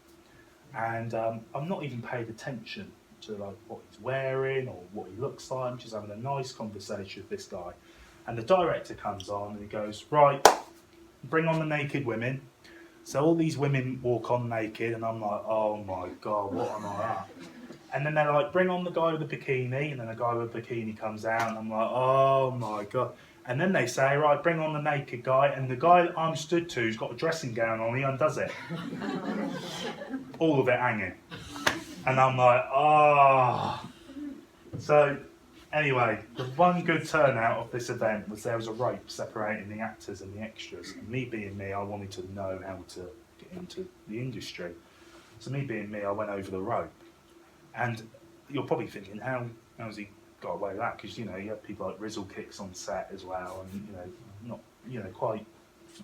And I'm not even paid attention to like what he's wearing or what he looks like. I'm just having a nice conversation with this guy. And the director comes on and he goes, right, bring on the naked women. So all these women walk on naked and I'm like, oh my God, what am I at? And then they're like, bring on the guy with the bikini. And then the guy with the bikini comes out and I'm like, oh my God. And then they say, right, bring on the naked guy. And the guy that I'm stood to, who's got a dressing gown on, he undoes it. All of it hanging. And I'm like, oh. So anyway, the one good turnout of this event was there was a rope separating the actors and the extras. And me being me, I wanted to know how to get into the industry. So me being me, I went over the rope. And you're probably thinking, how's he got away with that? Because, you know, you have people like Rizzle Kicks on set as well, and, you know, not, you know, quite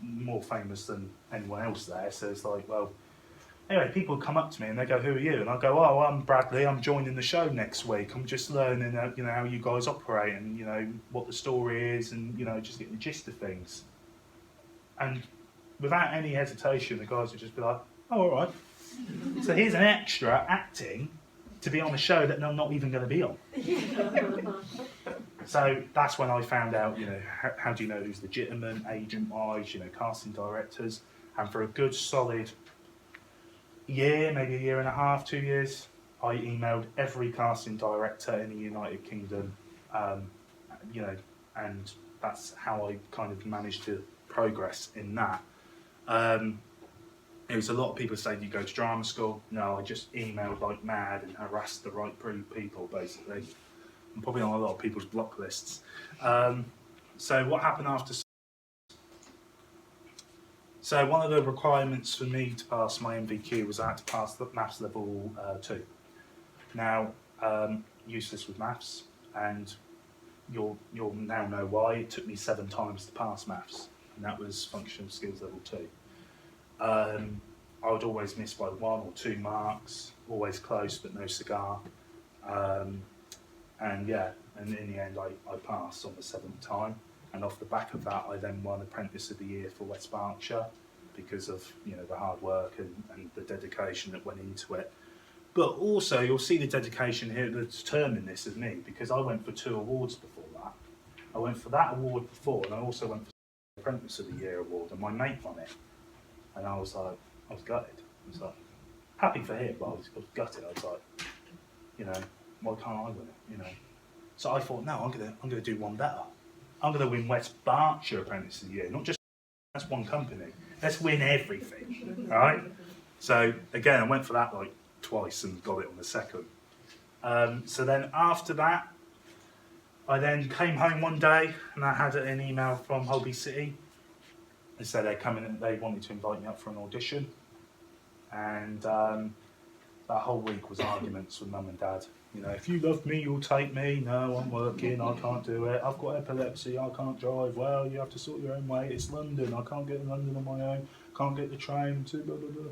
more famous than anyone else there. So it's like, well, anyway, people come up to me and they go, who are you? And I go, oh, I'm Bradley, I'm joining the show next week. I'm just learning, you know, how you guys operate and, you know, what the story is and, you know, just getting the gist of things. And without any hesitation, the guys would just be like, oh, all right. So here's an extra acting to be on a show that I'm not even going to be on. So that's when I found out, you know, how do you know who's legitimate, agent-wise, you know, casting directors. And for a good solid year, maybe a year and a half, 2 years, I emailed every casting director in the United Kingdom, you know, and that's how I kind of managed to progress in that. It was a lot of people saying, you go to drama school. No, I just emailed like mad and harassed the right people, basically. I'm probably on a lot of people's block lists. So what happened after? So one of the requirements for me to pass my MVQ was I had to pass the maths level 2. Now, useless with maths, and you'll now know why. It took me 7 times to pass maths, and that was functional skills level 2. I would always miss by 1 or 2 marks, always close but no cigar. And yeah, and in the end I passed on the 7th time, and off the back of that I then won Apprentice of the Year for West Berkshire because of, you know, the hard work and the dedication that went into it. But also you'll see the dedication here that determined this of me, because I went for 2 awards before that. I went for that award before, and I also went for the Apprentice of the Year award, and my mate won it. And I was gutted. I was like, happy for him, but I was gutted. I was like, you know, why can't I win it? You know. So I thought, no, I'm gonna do one better. I'm gonna win West Berkshire Apprentice of the Year, not just that's one company. Let's win everything, right? So again, I went for that like twice and got it on the 2nd. So then after that, I then came home one day and I had an email from Holby City. They said they're coming and they wanted to invite me up for an audition. And that whole week was arguments with mum and dad. You know, if you love me, you'll take me. No, I'm working, I can't do it. I've got epilepsy, I can't drive. Well, you have to sort your own way. It's London, I can't get to London on my own. Can't get the train to blah, blah, blah.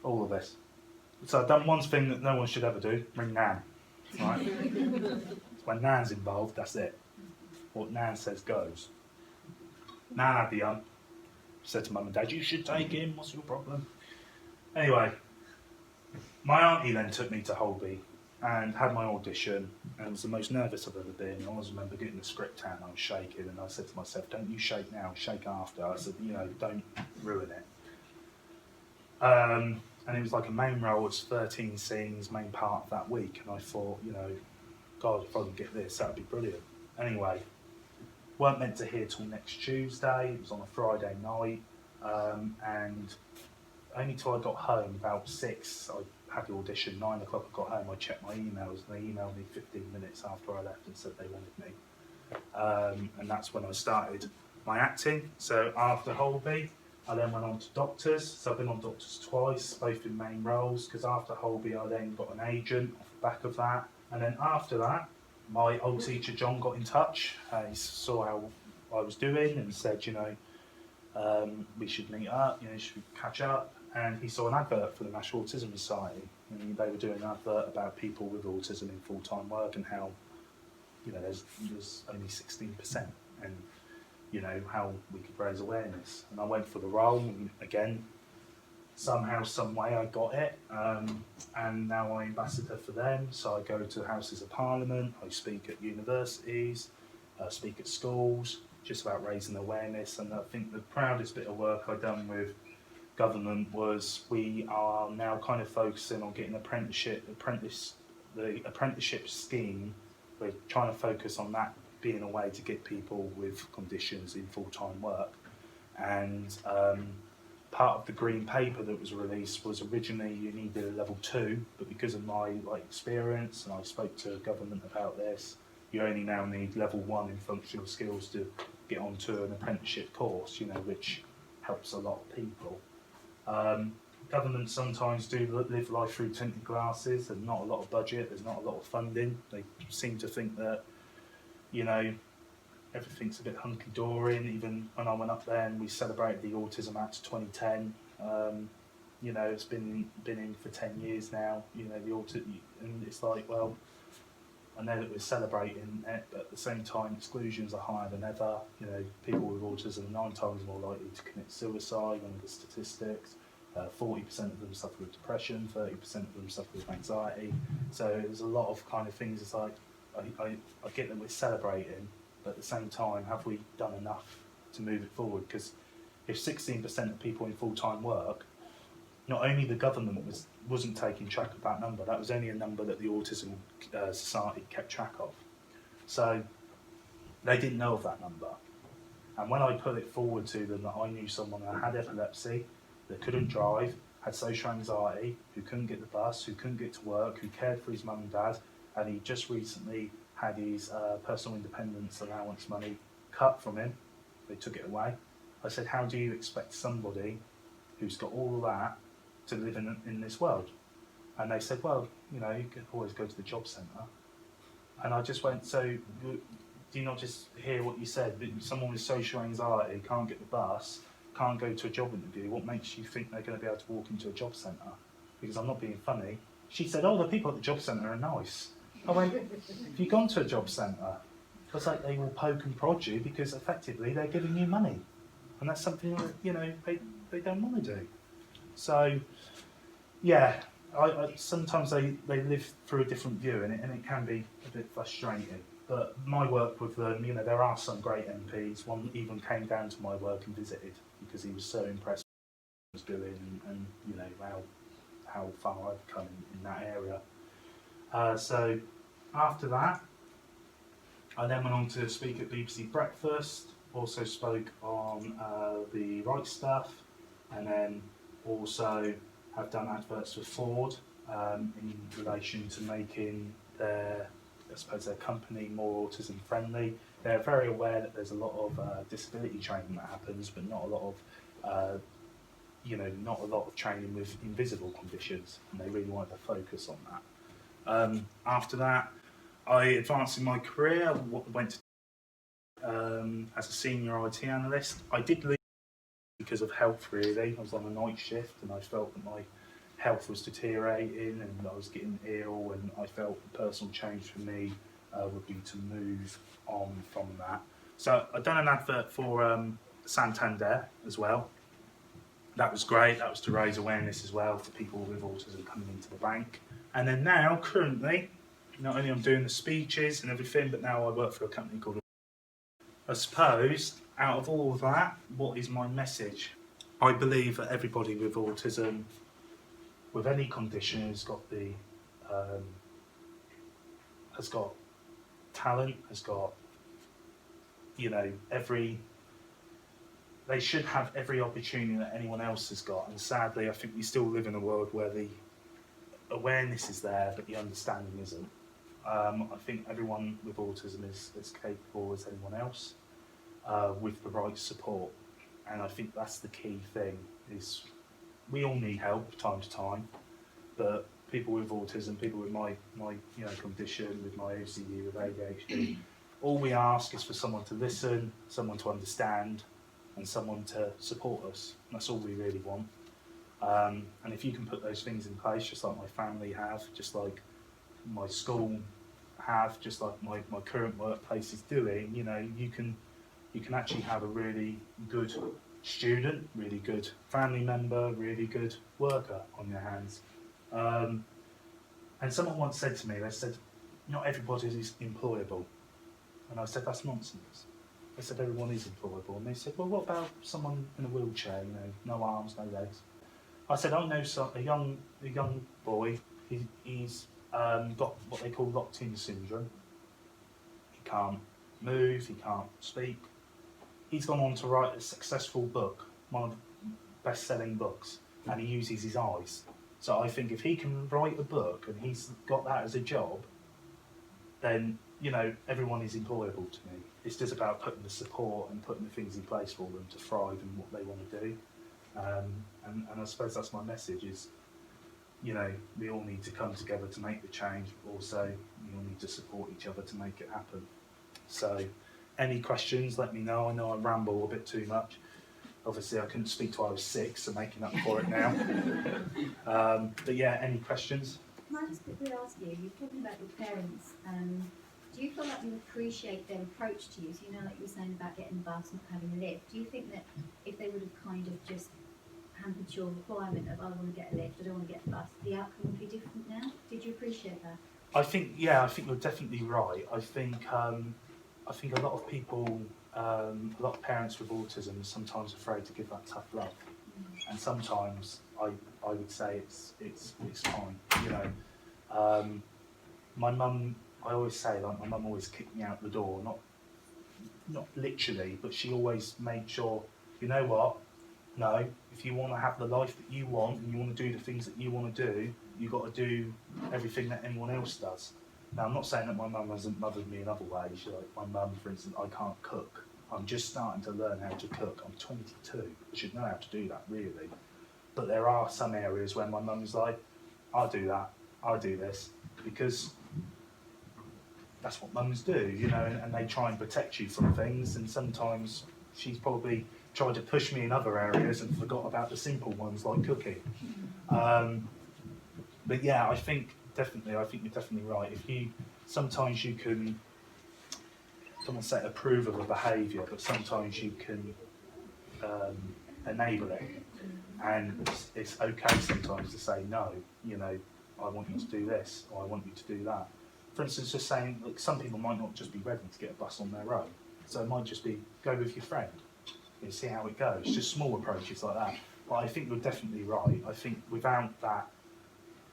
All of this. So I've done one thing that no one should ever do, ring Nan. Right? When Nan's involved, that's it. What Nan says goes. Nan had the said to mum and dad, you should take him, what's your problem? Anyway, my auntie then took me to Holby and had my audition, and it was the most nervous I've ever been. I always remember getting the script out and I was shaking, and I said to myself, don't you shake now, shake after. I said, you know, don't ruin it. And it was like a main role, it was 13 scenes, main part of that week, and I thought, you know, God, if I can get this, that would be brilliant. Anyway, weren't meant to hear till next Tuesday. It was on a Friday night, and only till I got home about 6, I had the audition. 9 o'clock I got home, I checked my emails, and they emailed me 15 minutes after I left and said they wanted me. And that's when I started my acting. So after Holby, I then went on to Doctors. So I've been on Doctors twice, both in main roles, because after Holby I then got an agent off the back of that. And then after that, my old teacher John got in touch. He saw how I was doing and said, you know, we should meet up, should we catch up? And he saw an advert for the National Autism Society, and they were doing an advert about people with autism in full-time work and how, there's only 16%, and how we could raise awareness. And I went for the role, and again, somehow, some way I got it, and now I'm ambassador for them. So I go to Houses of Parliament, I speak at universities, speak at schools, just about raising awareness. And I think the proudest bit of work I've done with government was we are now kind of focusing on getting the apprenticeship scheme. We're trying to focus on that being a way to get people with conditions in full-time work. And part of the green paper that was released was originally you needed a level 2, but because of my experience, and I spoke to government about this, you only now need level 1 in functional skills to get onto an apprenticeship course, which helps a lot of people. Government sometimes do live life through tinted glasses. There's not a lot of budget, there's not a lot of funding. They seem to think that, everything's a bit hunky-dory. And even when I went up there and we celebrated the Autism Act 2010, it's been in for 10 years now, and it's like, well, I know that we're celebrating it, but at the same time, exclusions are higher than ever. People with autism are 9 times more likely to commit suicide on the statistics. 40% of them suffer with depression, 30% of them suffer with anxiety. So there's a lot of kind of things. It's like, I get that we're celebrating, but at the same time, have we done enough to move it forward? Because if 16% of people in full-time work, not only the government wasn't taking track of that number, that was only a number that the Autism Society kept track of. So they didn't know of that number. And when I put it forward to them that I knew someone that had epilepsy, that couldn't drive, had social anxiety, who couldn't get the bus, who couldn't get to work, who cared for his mum and dad, and he just recently had his personal independence allowance money cut from him, they took it away. I said, how do you expect somebody who's got all of that to live in this world? And they said, well, you can always go to the job centre. And I just went, so do you not just hear what you said? Someone with social anxiety can't get the bus, can't go to a job interview. What makes you think they're going to be able to walk into a job centre? Because I'm not being funny. She said, oh, the people at the job centre are nice. I went, have you gone to a job centre? I was like, they will poke and prod you because effectively they're giving you money. And that's something that, they don't want to do. So, yeah, I sometimes they live through a different view and it can be a bit frustrating. But my work with them, there are some great MPs. One even came down to my work and visited because he was so impressed with what I was doing and how far I've come in that area. So after that, I then went on to speak at BBC Breakfast, also spoke on the Right Stuff, and then also have done adverts for Ford in relation to making their company more autism friendly. They're very aware that there's a lot of disability training that happens, but not a lot of training with invisible conditions, and they really wanted to focus on that. After that, I advanced in my career, went to as a senior IT analyst. I did leave because of health, really. I was on a night shift and I felt that my health was deteriorating and I was getting ill, and I felt the personal change for me would be to move on from that. So I've done an advert for Santander as well. That was great. That was to raise awareness as well for people with autism coming into the bank. And then now, currently, not only I'm doing the speeches and everything, but now I work for a company called... I suppose, out of all of that, what is my message? I believe that everybody with autism, with any condition, has got talent, has got, they should have every opportunity that anyone else has got. And sadly, I think we still live in a world where the awareness is there, but the understanding isn't. I think everyone with autism is as capable as anyone else with the right support. And I think that's the key thing, is we all need help time to time, but people with autism, people with my condition, with my OCD, with ADHD, all we ask is for someone to listen, someone to understand, and someone to support us. That's all we really want. And if you can put those things in place, just like my family have, just like my school have, just like my current workplace is doing, you know, you can actually have a really good student, really good family member, really good worker on your hands. And someone once said to me, they said, not everybody is employable. And I said, that's nonsense. I said, everyone is employable. And they said, well, what about someone in a wheelchair, you know, no arms, no legs? I said, I know a young boy, he's got what they call locked-in syndrome. He can't move, he can't speak. He's gone on to write a successful book, one of the best-selling books, and he uses his eyes. So I think if he can write a book and he's got that as a job, then, you know, everyone is employable to me. It's just about putting the support and putting the things in place for them to thrive in what they want to do. And I suppose that's my message is, you know, we all need to come together to make the change, but also we all need to support each other to make it happen. So any questions, let me know. I know I ramble a bit too much. Obviously I couldn't speak till I was 6, so making up for it now. But yeah, any questions? Can I just quickly ask you, you're talking about your parents, do you feel like you appreciate their approach to you? So, you know, like you were saying about getting the bus, not having a lift. Do you think that if they would have kind of just hampered your requirement of, I want to get a lift, I don't want to get the bus, the outcome would be different now? Did you appreciate that? I think you're definitely right. I think a lot of people, a lot of parents with autism are sometimes afraid to give that tough love, and sometimes I would say it's fine. You know, my mum, I always say, like, my mum always kicked me out the door, not literally, but she always made sure, you know what, no, if you want to have the life that you want and you want to do the things that you want to do, you've got to do everything that anyone else does. Now, I'm not saying that my mum hasn't mothered me in other ways. Like my mum, for instance, I can't cook. I'm just starting to learn how to cook. I'm 22. I should know how to do that, really. But there are some areas where my mum's like, I'll do that, I'll do this, because that's what mums do, you know, and they try and protect you from things, and sometimes she's probably tried to push me in other areas and forgot about the simple ones like cooking. But yeah, I think you're definitely right. Sometimes you can, I don't want to say approve of a behaviour, but sometimes you can enable it. And it's okay sometimes to say, no, you know, I want you to do this, or I want you to do that. For instance, just saying, like, some people might not just be ready to get a bus on their own. So it might just be, go with your friend and see how it goes. Just small approaches like that. But I think you're definitely right. I think without that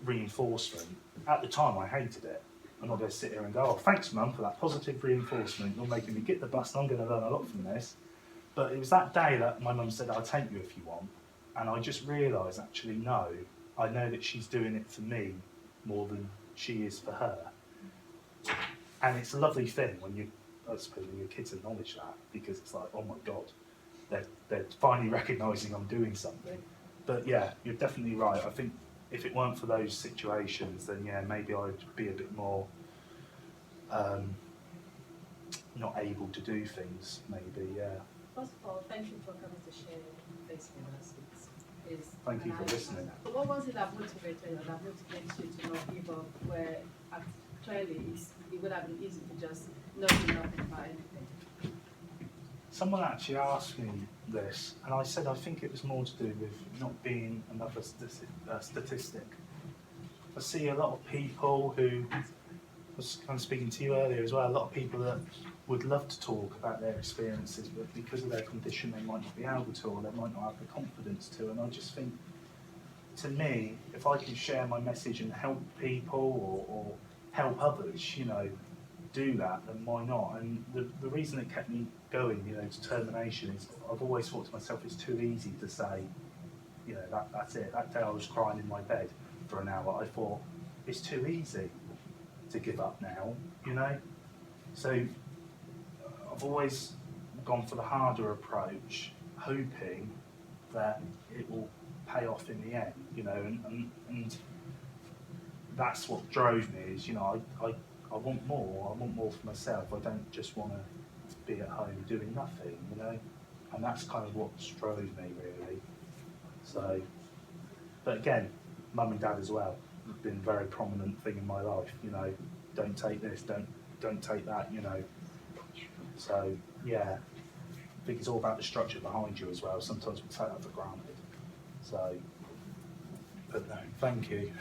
reinforcement, at the time I hated it. I'm not going to sit here and go, oh, thanks, Mum, for that positive reinforcement. You're making me get the bus and I'm going to learn a lot from this. But it was that day that my mum said, I'll take you if you want. And I just realised, actually, no, I know that she's doing it for me more than she is for her. And it's a lovely thing when I suppose when your kids acknowledge that, because it's like, oh my God, they're finally recognising I'm doing something. But yeah, you're definitely right. I think if it weren't for those situations, then yeah, maybe I'd be a bit more not able to do things, maybe, yeah. First of all, thank you for coming to share this with us. Thank you for listening. What was it that motivated you, that motivates you to not give up, where clearly it would have been easy to just not do nothing about anything? Someone actually asked me this, and I said I think it was more to do with not being another statistic. I see a lot of people who, I was kind of speaking to you earlier as well, a lot of people that would love to talk about their experiences, but because of their condition they might not be able to, or they might not have the confidence to. And I just think, to me, if I can share my message and help people or help others, you know, do that, then why not? And the reason it kept me going, you know, determination, is I've always thought to myself, it's too easy to say, you know, that's it. That day I was crying in my bed for an hour. I thought, it's too easy to give up now, you know? So I've always gone for the harder approach, hoping that it will pay off in the end, you know, and that's what drove me, is, you know, I want more for myself. I don't just want to be at home doing nothing, you know. and that's kind of what drove me really. So, but again, mum and dad as well have been a very prominent thing in my life. You know, don't take this, don't take that. You know, so yeah, I think it's all about the structure behind you as well. Sometimes we take that for granted. So, but no, thank you.